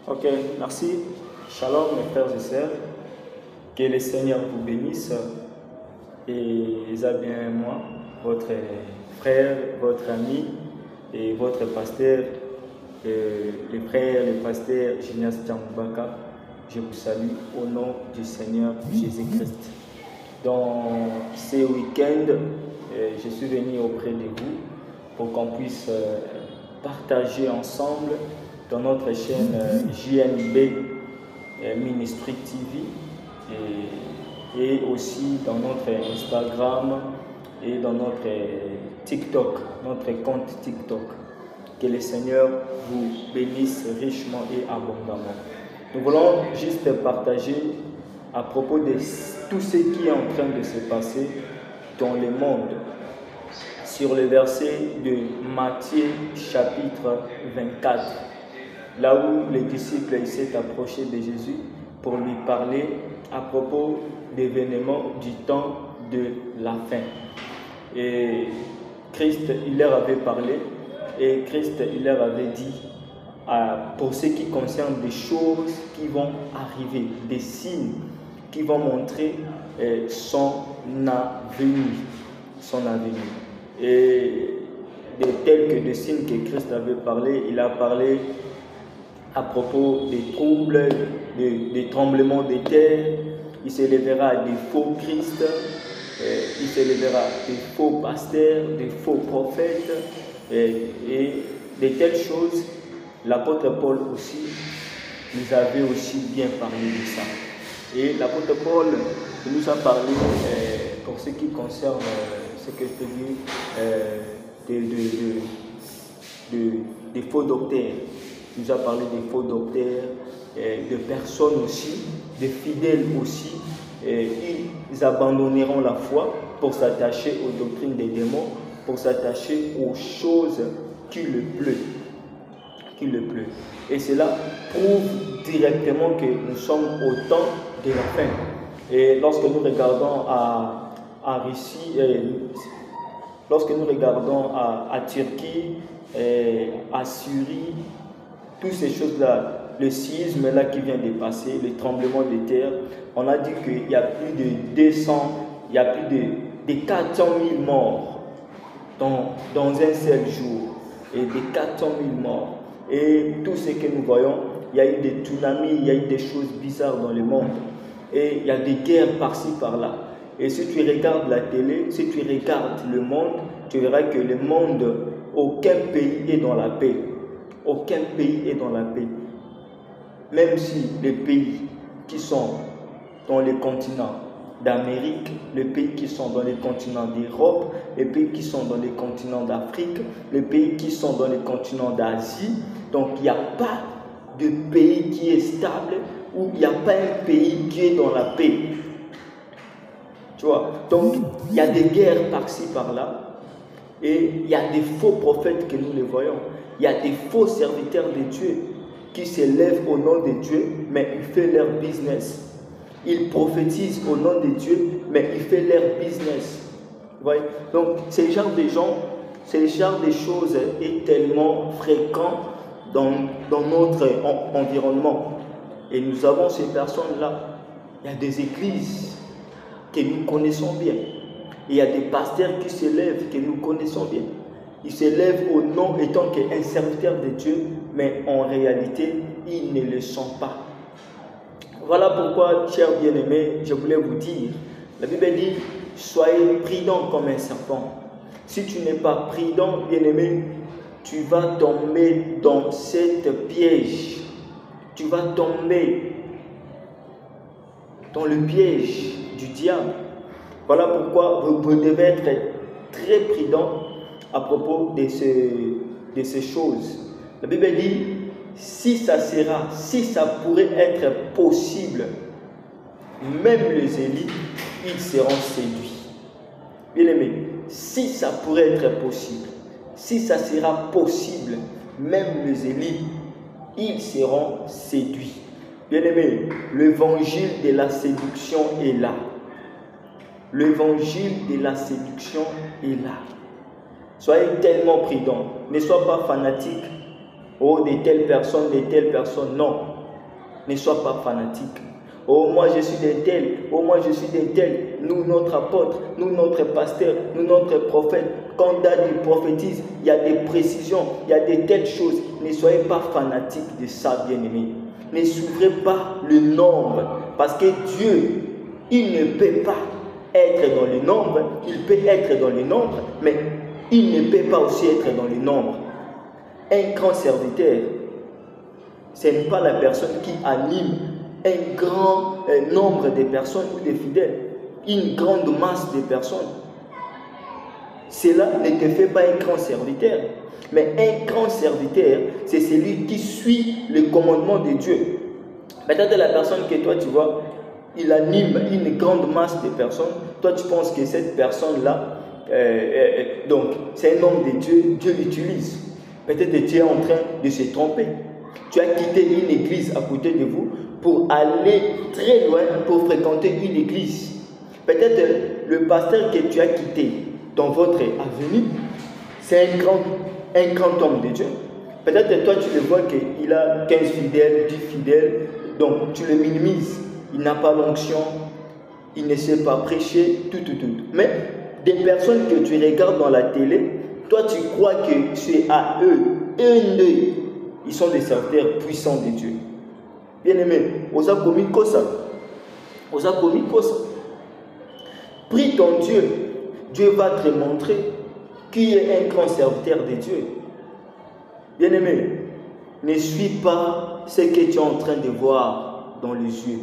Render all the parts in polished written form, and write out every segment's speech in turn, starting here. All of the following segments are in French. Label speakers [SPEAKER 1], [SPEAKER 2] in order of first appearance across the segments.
[SPEAKER 1] Ok, merci. Shalom mes frères et sœurs. Que le Seigneur vous bénisse. Et bien moi, votre frère, votre ami et votre pasteur, le frère, le pasteur Genias Tchambaka, je vous salue au nom du Seigneur Jésus-Christ. Dans ce week-end, je suis venu auprès de vous pour qu'on puisse partager ensemble dans notre chaîne JNB Ministry TV et aussi dans notre Instagram et dans notre TikTok, notre compte TikTok. Que le Seigneur vous bénisse richement et abondamment. Nous voulons juste partager à propos de tout ce qui est en train de se passer dans le monde. Sur le verset de Matthieu chapitre 24, là où les disciples s'est approché de Jésus pour lui parler à propos d'événements du temps de la fin. Et Christ, il leur avait parlé et Christ, il leur avait dit pour ce qui concerne des choses qui vont arriver, des signes qui vont montrer son avenir. Et tels que des signes que Christ avait parlé, il a parlé à propos des troubles, des tremblements de terre. Il s'élèvera des faux Christ, il s'élèvera des faux pasteurs, des faux prophètes et de telles choses. L'apôtre Paul aussi nous avait aussi bien parlé de ça. Et l'apôtre Paul nous a parlé pour ce qui concerne ce que je peux dire des faux docteurs. Il nous a parlé des faux docteurs, de personnes aussi, de fidèles aussi. Ils abandonneront la foi pour s'attacher aux doctrines des démons, pour s'attacher aux choses qui le plaît. Et cela prouve directement que nous sommes au temps de la fin. Et lorsque nous regardons à Russie, lorsque nous regardons à Turquie, à Syrie, toutes ces choses-là, le séisme là qui vient de passer, le tremblement de terre, on a dit qu'il y a plus de 200, il y a plus de 400 000 morts dans un seul jour. Et des 400 000 morts. Et tout ce que nous voyons, il y a eu des tsunamis, il y a eu des choses bizarres dans le monde. Et il y a des guerres par-ci, par-là. Et si tu regardes la télé, si tu regardes le monde, tu verras que le monde, aucun pays est dans la paix. Aucun pays est dans la paix. Même si les pays qui sont dans les continents d'Amérique, les pays qui sont dans les continents d'Europe, les pays qui sont dans les continents d'Afrique, les pays qui sont dans les continents d'Asie. Donc il n'y a pas de pays qui est stable ou il n'y a pas un pays qui est dans la paix. Tu vois, donc il y a des guerres par-ci, par-là et il y a des faux prophètes que nous les voyons. Il y a des faux serviteurs de Dieu qui s'élèvent au nom de Dieu, mais ils font leur business. Ils prophétisent au nom de Dieu, mais ils font leur business. Vous voyez? Donc, ce genre de gens, ce genre de choses est tellement fréquent dans notre environnement. Et nous avons ces personnes-là. Il y a des églises que nous connaissons bien. Et il y a des pasteurs qui s'élèvent que nous connaissons bien. Ils s'élèvent au nom étant qu'un serviteur de Dieu, mais en réalité, ils ne le sont pas. Voilà pourquoi, chers bien-aimés, je voulais vous dire, la Bible dit, soyez prudents comme un serpent. Si tu n'es pas prudent, bien-aimé, tu vas tomber dans cette piège. Tu vas tomber dans le piège du diable. Voilà pourquoi vous devez être très prudent à propos de ces choses. La Bible dit, si ça pourrait être possible, même les élites, ils seront séduits. Bien aimé, si ça pourrait être possible, si ça sera possible, même les élites, ils seront séduits. Bien aimé, l'évangile de la séduction est là. L'évangile de la séduction est là. Soyez tellement prudents. Ne sois pas fanatique. Oh, de telle personne, non. Ne sois pas fanatique. Oh, moi je suis d'un tel, oh, moi je suis d'un tel. Nous, notre apôtre, nous, notre pasteur, nous, notre prophète. Quand David prophétise, il y a des précisions, il y a des telles choses. Ne soyez pas fanatique de ça, bien-aimés. Ne suivez pas le nombre. Parce que Dieu, il ne peut pas être dans le nombre. Il peut être dans le nombre, mais il ne peut pas aussi être dans le nombre. Un grand serviteur, ce n'est pas la personne qui anime un grand nombre de personnes ou de fidèles, une grande masse de personnes. Cela ne te fait pas un grand serviteur. Mais un grand serviteur, c'est celui qui suit le commandement de Dieu. Peut-être la personne que toi tu vois, il anime une grande masse de personnes. Toi tu penses que cette personne-là, donc c'est un homme de Dieu, Dieu l'utilise. Peut-être tu es en train de se tromper. Tu as quitté une église à côté de vous pour aller très loin pour fréquenter une église. Peut-être le pasteur que tu as quitté dans votre avenue, c'est un grand homme de Dieu. Peut-être toi tu le vois qu'il a 15 fidèles, 10 fidèles, donc tu le minimises. Il n'a pas l'onction, il ne sait pas prêcher, tout. Mais des personnes que tu regardes dans la télé, toi tu crois que c'est à eux, ils sont des serviteurs puissants de Dieu. Bien-aimé, osa commis ça. Prie ton Dieu. Dieu va te montrer qui est un grand serviteur de Dieu. Bien-aimé, ne suis pas ce que tu es en train de voir dans les yeux.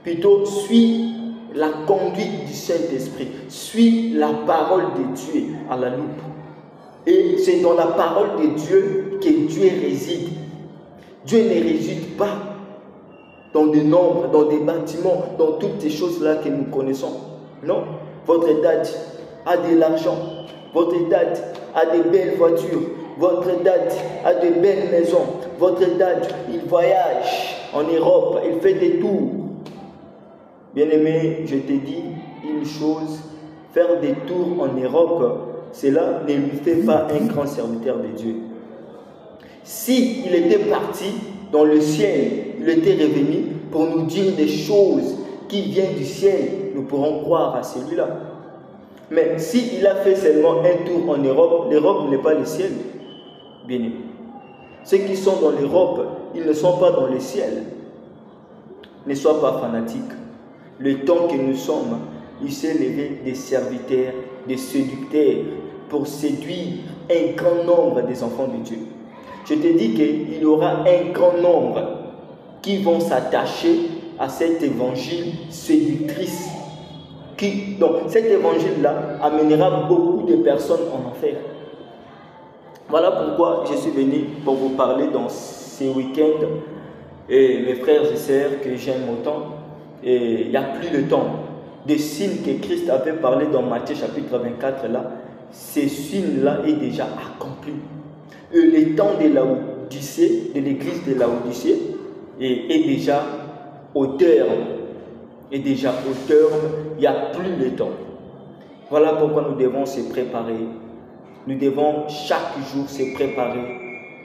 [SPEAKER 1] Plutôt, suis la conduite du Saint-Esprit. Suis la parole de Dieu à la loupe. Et c'est dans la parole de Dieu que Dieu réside. Dieu ne réside pas dans des nombres, dans des bâtiments, dans toutes ces choses-là que nous connaissons. Non, votre dad a de l'argent, votre dad a de belles voitures, votre dad a de belles maisons, votre dad, il voyage en Europe, il fait des tours. Bien-aimé, je te dis une chose, faire des tours en Europe, cela ne lui fait pas un grand serviteur de Dieu. Si il était parti dans le ciel, il était revenu pour nous dire des choses qui viennent du ciel, nous pourrons croire à celui-là. Mais s'il a fait seulement un tour en Europe, l'Europe n'est pas le ciel. Bien aimé. Ceux qui sont dans l'Europe, ils ne sont pas dans le ciel. Ne sois pas fanatique. Le temps que nous sommes, il s'est levé des serviteurs, des séducteurs pour séduire un grand nombre des enfants de Dieu. Je te dis qu'il y aura un grand nombre qui vont s'attacher à cet évangile séductrice. Donc cet évangile-là amènera beaucoup de personnes en enfer. Voilà pourquoi je suis venu pour vous parler dans ces week-ends. Et mes frères et sœurs que j'aime autant, et il n'y a plus de temps. Des signes que Christ avait parlé dans Matthieu chapitre 24 là, ces signes-là est déjà accompli. Et le temps de Laodicée, de l'église de Laodicée, est déjà au terme. Il n'y a plus de temps. Voilà pourquoi nous devons se préparer. Nous devons chaque jour se préparer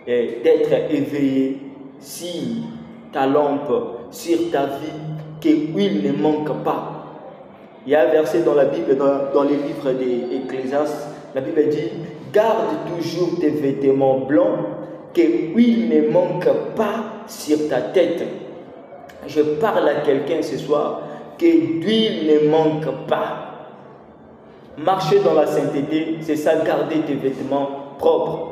[SPEAKER 1] et d'être éveillés si ta lampe, sur ta vie, que l'huile ne manque pas. Il y a un verset dans la Bible, dans les livres d'Ecclésiaste, la Bible dit « Garde toujours tes vêtements blancs, que l'huile ne manque pas sur ta tête. » Je parle à quelqu'un ce soir, que l'huile ne manque pas. Marcher dans la sainteté, c'est ça, garder tes vêtements propres.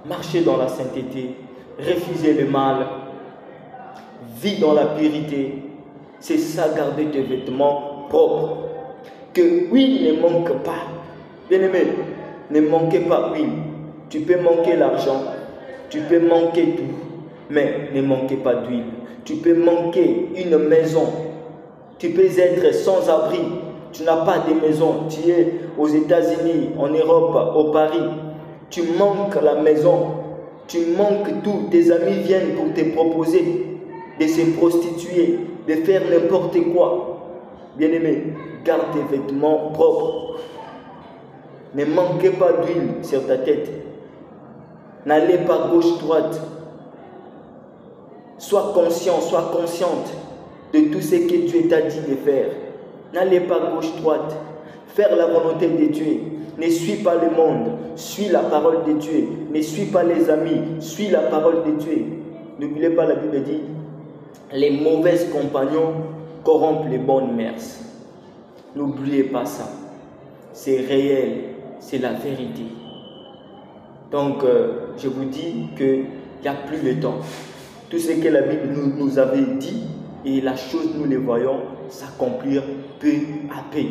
[SPEAKER 1] Marcher dans la sainteté, refuser le mal, vivre dans la pureté, c'est ça, garder tes vêtements propres. Que l'huile ne manque pas. Bien-aimé, ne manquez pas l'huile. Tu peux manquer l'argent, tu peux manquer tout, mais ne manquez pas d'huile. Tu peux manquer une maison, tu peux être sans abri. Tu n'as pas de maison, tu es aux États-Unis, en Europe, au Paris. Tu manques la maison, tu manques tout. Tes amis viennent pour te proposer de se prostituer, de faire n'importe quoi. Bien-aimé, garde tes vêtements propres. Ne manquez pas d'huile sur ta tête. N'allez pas gauche-droite. Sois conscient, sois consciente de tout ce que Dieu t'a dit de faire. N'allez pas gauche-droite. Faire la volonté de Dieu. Ne suis pas le monde. Suis la parole de Dieu. Ne suis pas les amis. Suis la parole de Dieu. N'oubliez pas, la Bible dit, les mauvais compagnons corrompent les bonnes mœurs. N'oubliez pas ça. C'est réel. C'est la vérité. Donc, je vous dis qu'il n'y a plus le temps. Tout ce que la Bible nous avait dit, et la chose, nous les voyons s'accomplir peu à peu.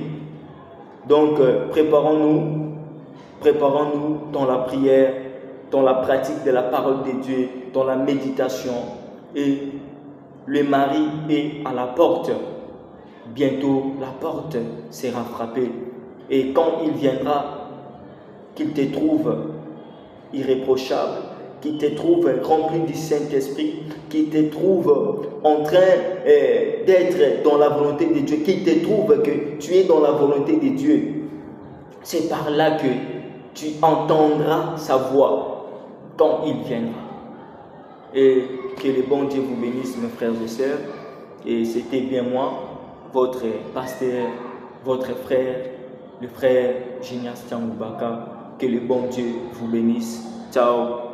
[SPEAKER 1] Donc, préparons-nous dans la prière, dans la pratique de la parole de Dieu, dans la méditation. Et le mari est à la porte. Bientôt, la porte sera frappée. Et quand il viendra, qu'il te trouve irréprochable, qu'il te trouve rempli du Saint-Esprit, qu'il te trouve en train d'être dans la volonté de Dieu, qu'il te trouve que tu es dans la volonté de Dieu. C'est par là que tu entendras sa voix quand il viendra. Et que le bon Dieu vous bénisse, mes frères et sœurs. Et c'était bien moi, votre pasteur, votre frère, le frère Génias Tiangoubaka. Que le bon Dieu vous bénisse. Ciao.